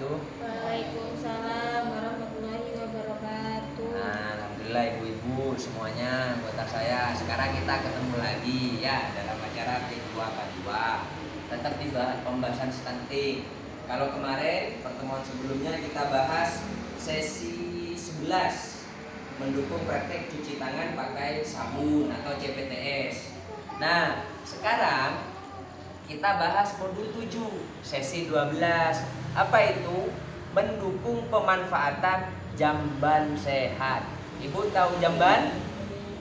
wabarakatuh. Waalaikumsalam warahmatullahi wabarakatuh. Nah, alhamdulillah ibu-ibu semuanya, anggota saya. Sekarang kita ketemu lagi ya dalam acara P2K2. Tetap di pembahasan stunting. Kalau kemarin pertemuan sebelumnya kita bahas sesi 11 mendukung praktek cuci tangan pakai sabun atau CPTS. Nah, sekarang kita bahas modul 7 sesi 12. Apa itu? Mendukung pemanfaatan jamban sehat. Ibu tahu jamban?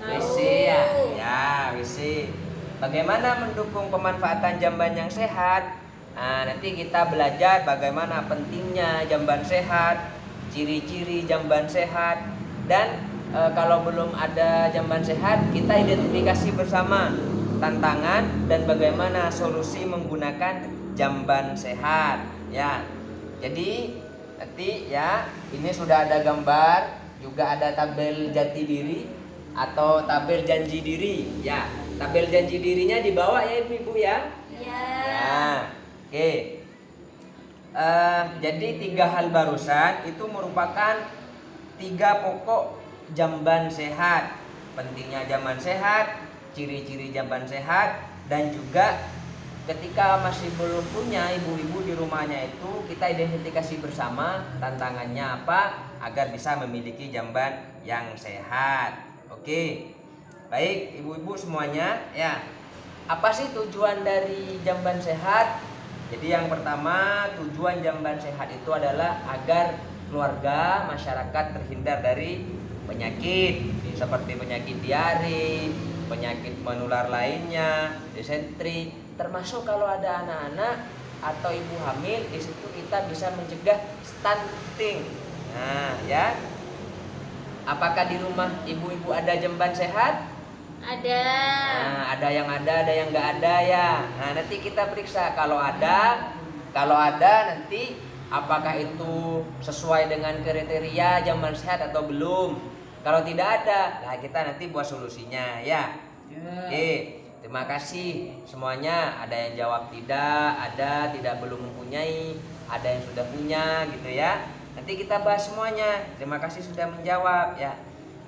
WC ya? Ya, WC. Bagaimana mendukung pemanfaatan jamban yang sehat? Nah, nanti kita belajar bagaimana pentingnya jamban sehat, ciri-ciri jamban sehat, dan kalau belum ada jamban sehat, kita identifikasi bersama tantangan dan bagaimana solusi menggunakan jamban sehat ya. Jadi nanti ya, ini sudah ada gambar, juga ada tabel jati diri atau tabel janji diri ya. Tabel janji dirinya dibawa ya ibu-ibu ya. Ya. Ya, oke. Jadi 3 hal barusan itu merupakan 3 pokok jamban sehat. Pentingnya jamban sehat, ciri-ciri jamban sehat, dan juga ketika masih belum punya ibu-ibu di rumahnya itu kita identifikasi bersama tantangannya apa agar bisa memiliki jamban yang sehat. Oke. Baik, ibu-ibu semuanya ya. Apa sih tujuan dari jamban sehat? Jadi yang pertama, tujuan jamban sehat itu adalah agar keluarga, masyarakat terhindar dari penyakit seperti penyakit diare, penyakit menular lainnya, disentri, termasuk kalau ada anak-anak atau ibu hamil, di situ kita bisa mencegah stunting. Nah, ya. Apakah di rumah ibu-ibu ada jamban sehat? Ada. Nah, ada yang nggak ada ya. Nah, nanti kita periksa kalau ada nanti apakah itu sesuai dengan kriteria jamban sehat atau belum. Kalau tidak ada, nah kita nanti buat solusinya ya. Oke, terima kasih semuanya. Ada yang jawab tidak belum mempunyai, ada yang sudah punya gitu ya. Nanti kita bahas semuanya. Terima kasih sudah menjawab ya.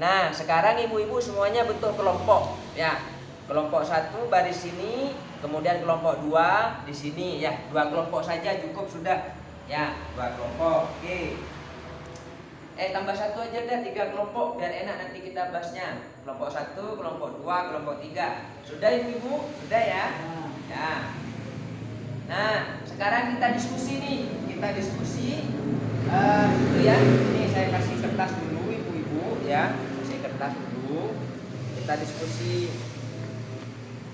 Nah, sekarang ibu-ibu semuanya bentuk kelompok ya. Kelompok 1 baris sini, kemudian kelompok 2 di sini ya. 2 kelompok saja cukup sudah. Ya, 2 kelompok. Oke. Tambah 1 aja deh, 3 kelompok biar enak nanti kita bahasnya. Kelompok 1, kelompok 2, kelompok 3. Sudah ibu-ibu? Sudah ya? Ya. Nah, sekarang kita diskusi nih. Kita diskusi itu ya. Ini saya kasih kertas dulu ibu-ibu ya. Kasih kertas dulu. Kita diskusi.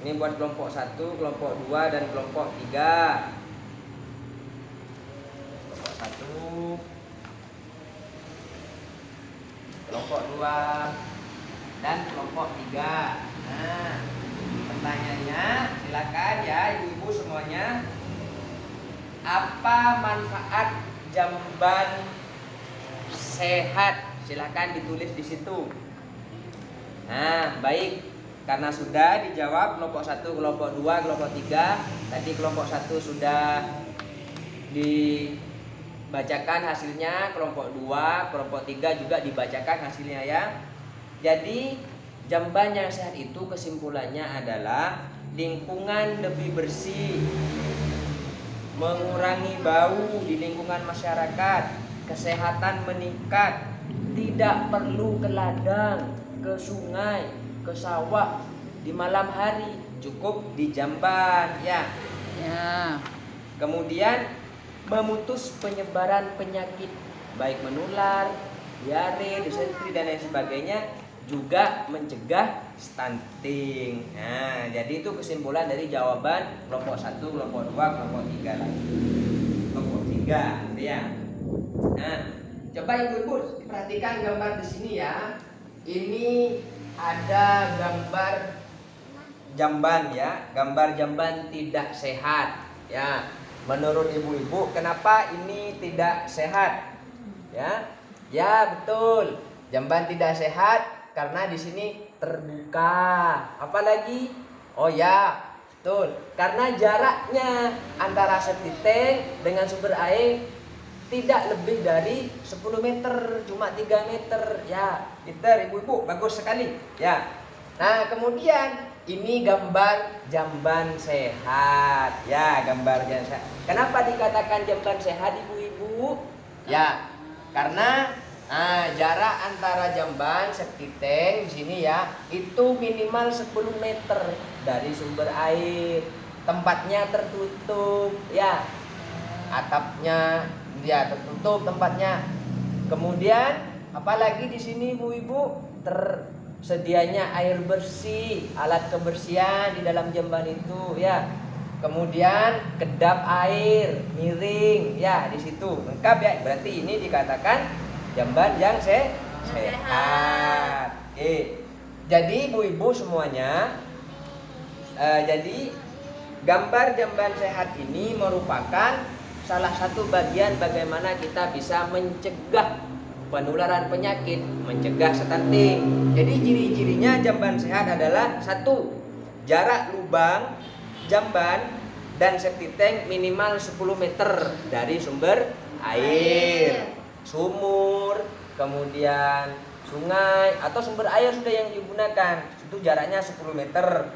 Ini buat kelompok 1, kelompok 2 dan kelompok 3. Kelompok 1, kelompok 2 dan kelompok 3. Nah, pertanyaannya silakan ya ibu-ibu semuanya. Apa manfaat jamban sehat? Silakan ditulis di situ. Nah, baik. Karena sudah dijawab kelompok 1, kelompok 2, kelompok 3. Tadi kelompok 1 sudah dibacakan hasilnya, kelompok 2, kelompok 3 juga dibacakan hasilnya ya. Jadi jamban yang sehat itu kesimpulannya adalah lingkungan lebih bersih, mengurangi bau di lingkungan masyarakat, kesehatan meningkat, tidak perlu ke ladang, ke sungai, ke sawah di malam hari, cukup di jamban ya. Ya. Kemudian memutus penyebaran penyakit baik menular, diare, disentri dan lain sebagainya, juga mencegah stunting. Nah, jadi itu kesimpulan dari jawaban kelompok 1, kelompok 2, kelompok 3 lagi. Kelompok 3 ya. Nah, coba ibu-ibu perhatikan gambar di sini ya. Ini ada gambar jamban ya, gambar jamban tidak sehat ya. Menurut ibu-ibu kenapa ini tidak sehat? Ya betul, jamban tidak sehat karena di sini terbuka. Apalagi? Oh ya, betul. Karena jaraknya antara septic tank dengan sumber air tidak lebih dari 10 meter, cuma 3 meter. Ya, pintar ibu-ibu, bagus sekali. Ya. Nah, kemudian ini gambar jamban sehat. Ya, gambar jamban sehat. Kenapa dikatakan jamban sehat ibu-ibu? Ya, karena jarak antara jamban septic tank di sini ya, itu minimal 10 meter dari sumber air. Tempatnya tertutup, ya. Atapnya ya tertutup tempatnya. Kemudian apalagi di sini ibu-ibu tersedianya air bersih, alat kebersihan di dalam jamban itu ya. Kemudian kedap air miring ya di situ lengkap ya. Berarti ini dikatakan jamban yang sehat. Oke. Jadi ibu-ibu semuanya, jadi gambar jamban sehat ini merupakan salah satu bagian bagaimana kita bisa mencegah penularan penyakit, mencegah stunting. Jadi ciri-cirinya jamban sehat adalah 1. Jarak lubang jamban dan septic tank minimal 10 meter dari sumber air, sumur, kemudian sungai atau sumber air sudah yang digunakan. Itu jaraknya 10 meter.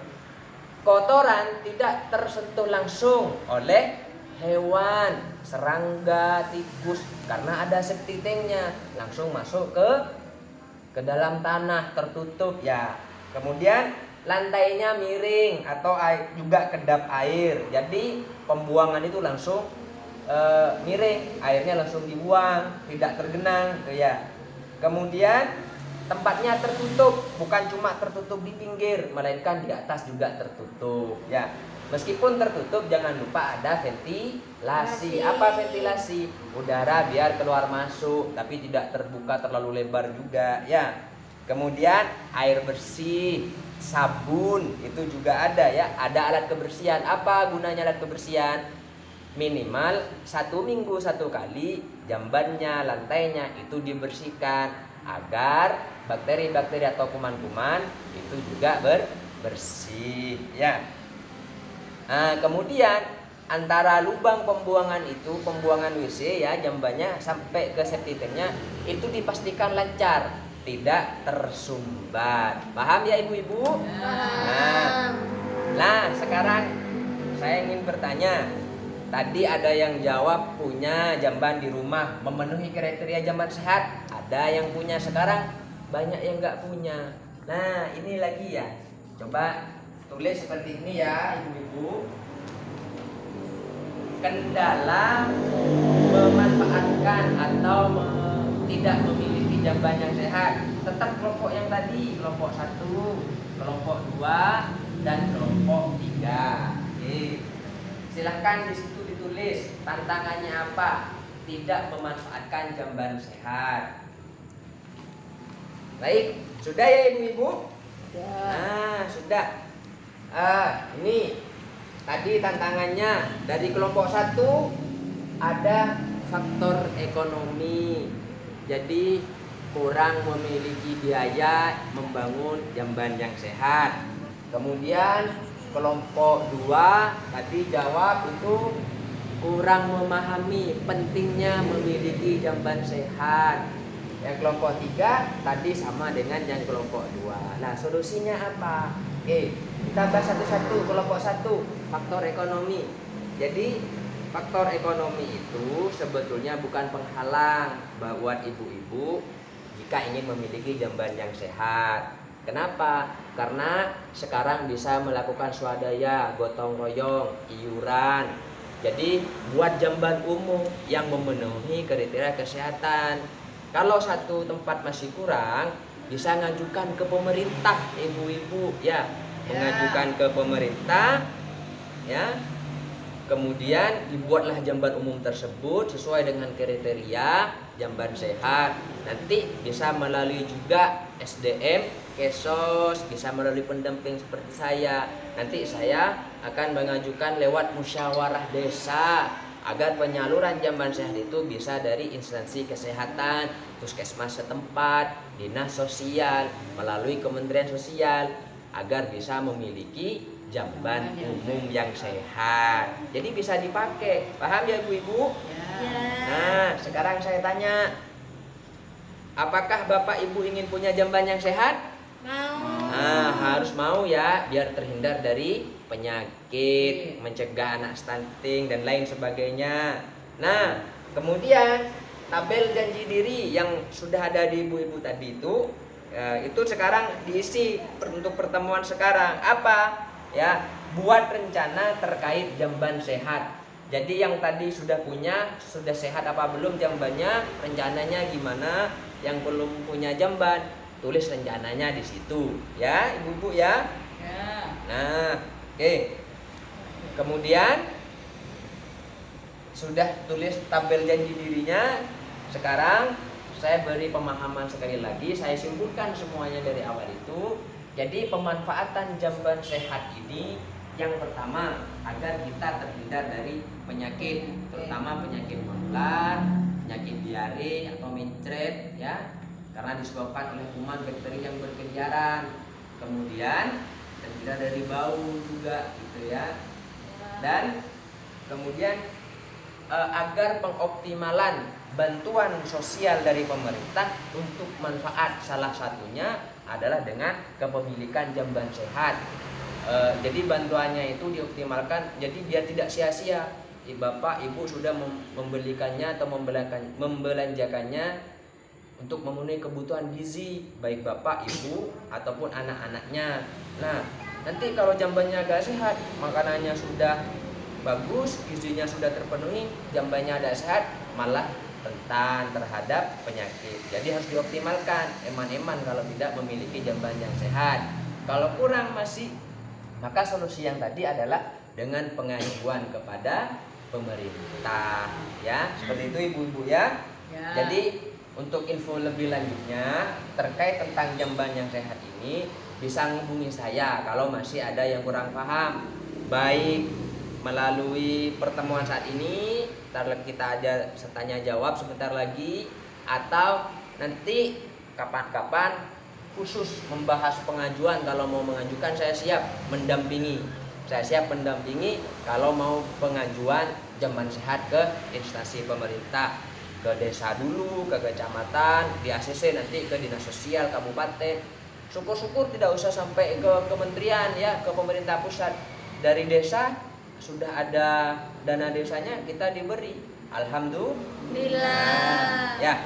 Kotoran tidak tersentuh langsung oleh hewan, serangga, tikus, karena ada septic tanknya, langsung masuk ke dalam tanah tertutup ya. Kemudian lantainya miring atau juga kedap air, jadi pembuangan itu langsung miring, airnya langsung dibuang, tidak tergenang ya. Kemudian tempatnya tertutup, bukan cuma tertutup di pinggir, melainkan di atas juga tertutup ya. Meskipun tertutup, jangan lupa ada ventilasi. Apa ventilasi? Udara biar keluar masuk, tapi tidak terbuka terlalu lebar juga ya. Kemudian air bersih, sabun itu juga ada ya. Ada alat kebersihan. Apa gunanya alat kebersihan? Minimal 1 minggu 1 kali jambannya, lantainya itu dibersihkan agar bakteri-bakteri atau kuman-kuman itu juga bersih ya. Nah, kemudian antara lubang pembuangan itu, pembuangan WC ya, jambannya sampai ke septic tanknya itu dipastikan lancar, tidak tersumbat. Paham ya ibu-ibu? Nah, sekarang saya ingin bertanya. Tadi ada yang jawab punya jamban di rumah, memenuhi kriteria jamban sehat. Ada yang punya, sekarang banyak yang nggak punya. Nah, ini lagi ya. Coba tulis seperti ini ya ibu-ibu. Kendala memanfaatkan atau tidak memiliki jamban yang sehat. Tetap kelompok yang tadi, kelompok 1, kelompok 2, dan kelompok 3. Oke. Silahkan di situ ditulis tantangannya apa. Tidak memanfaatkan jamban sehat. Baik, sudah ya ibu-ibu? Ya. Nah, sudah. Ini tadi tantangannya dari kelompok 1 ada faktor ekonomi. Jadi kurang memiliki biaya membangun jamban yang sehat. Kemudian kelompok 2 tadi jawab itu kurang memahami pentingnya memiliki jamban sehat. Yang kelompok 3 tadi sama dengan yang kelompok 2. Nah, solusinya apa? Oke, kita bahas satu-satu. Kelompok 1, faktor ekonomi. Jadi faktor ekonomi itu sebetulnya bukan penghalang buat ibu-ibu jika ingin memiliki jamban yang sehat. Kenapa? Karena sekarang bisa melakukan swadaya, gotong royong, iuran. Jadi buat jamban umum yang memenuhi kriteria kesehatan. Kalau satu tempat masih kurang, bisa ngajukan ke pemerintah ibu-ibu ya, mengajukan ke pemerintah ya. Kemudian dibuatlah jamban umum tersebut sesuai dengan kriteria jamban sehat. Nanti bisa melalui juga SDM, Kesos, bisa melalui pendamping seperti saya. Nanti saya akan mengajukan lewat musyawarah desa agar penyaluran jamban sehat itu bisa dari instansi kesehatan, puskesmas setempat, dinas sosial, melalui Kementerian Sosial, agar bisa memiliki jamban umum yang sehat. Jadi bisa dipakai. Paham ya ibu-ibu? Ya. Nah, sekarang saya tanya, apakah Bapak Ibu ingin punya jamban yang sehat? Mau. Nah, harus mau ya, biar terhindar dari penyakit, mencegah anak stunting dan lain sebagainya. Nah, kemudian tabel janji diri yang sudah ada di ibu-ibu tadi itu sekarang diisi untuk pertemuan sekarang. Apa? Ya, buat rencana terkait jamban sehat. Jadi yang tadi sudah punya, sudah sehat apa belum jambannya, rencananya gimana? Yang belum punya jamban, tulis rencananya di situ, ya ibu-ibu ya. Nah, oke. Kemudian sudah tulis tabel janji dirinya. Sekarang saya beri pemahaman sekali lagi, saya simpulkan semuanya dari awal itu. Jadi pemanfaatan jamban sehat ini yang pertama agar kita terhindar dari penyakit, terutama penyakit menular, penyakit diare atau mencret ya, karena disebabkan oleh kuman bakteri yang berkeliaran. Kemudian terhindar dari bau juga gitu ya. Dan kemudian agar pengoptimalan bantuan sosial dari pemerintah untuk manfaat salah satunya adalah dengan kepemilikan jamban sehat. Jadi bantuannya itu dioptimalkan, jadi biar tidak sia-sia. Bapak Ibu sudah membelikannya atau membelanjakannya untuk memenuhi kebutuhan gizi baik Bapak Ibu ataupun anak-anaknya. Nah, nanti kalau jambannya agak sehat, makanannya sudah bagus, gizinya sudah terpenuhi, jambannya ada sehat, malah rentan terhadap penyakit. Jadi harus dioptimalkan, eman-eman kalau tidak memiliki jamban yang sehat. Kalau kurang masih, maka solusi yang tadi adalah dengan pengajuan kepada pemerintah, ya seperti itu ibu-ibu ya. Jadi untuk info lebih lanjutnya terkait tentang jamban yang sehat ini bisa menghubungi saya kalau masih ada yang kurang paham, baik melalui pertemuan saat ini, ntar kita ada tanya jawab sebentar lagi, atau nanti kapan-kapan khusus membahas pengajuan. Kalau mau mengajukan saya siap mendampingi. Saya siap mendampingi kalau mau pengajuan jamban sehat ke instansi pemerintah, ke desa dulu, ke kecamatan, di ACC nanti ke dinas sosial kabupaten. Syukur-syukur tidak usah sampai ke kementerian ya, ke pemerintah pusat. Dari desa sudah ada dana desanya kita diberi. Alhamdulillah. Ya.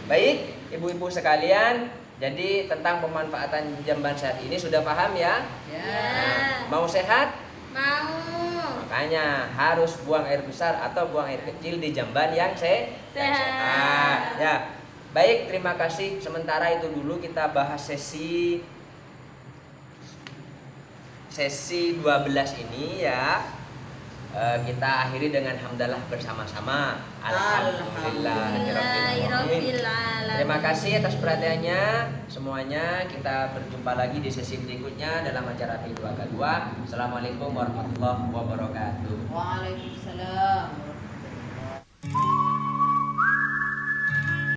Baik, ibu-ibu sekalian, jadi tentang pemanfaatan jamban sehat ini sudah paham ya? Nah, mau sehat? Mau. Makanya harus buang air besar atau buang air kecil di jamban yang sehat. Ya. Baik, terima kasih. Sementara itu dulu kita bahas sesi 12 ini ya. Kita akhiri dengan hamdalah bersama-sama. Alhamdulillahirabbil alamin. Terima kasih atas perhatiannya semuanya. Kita berjumpa lagi di sesi berikutnya dalam acara P2K2. Assalamualaikum warahmatullahi wabarakatuh. Waalaikumsalam warahmatullahi wabarakatuh.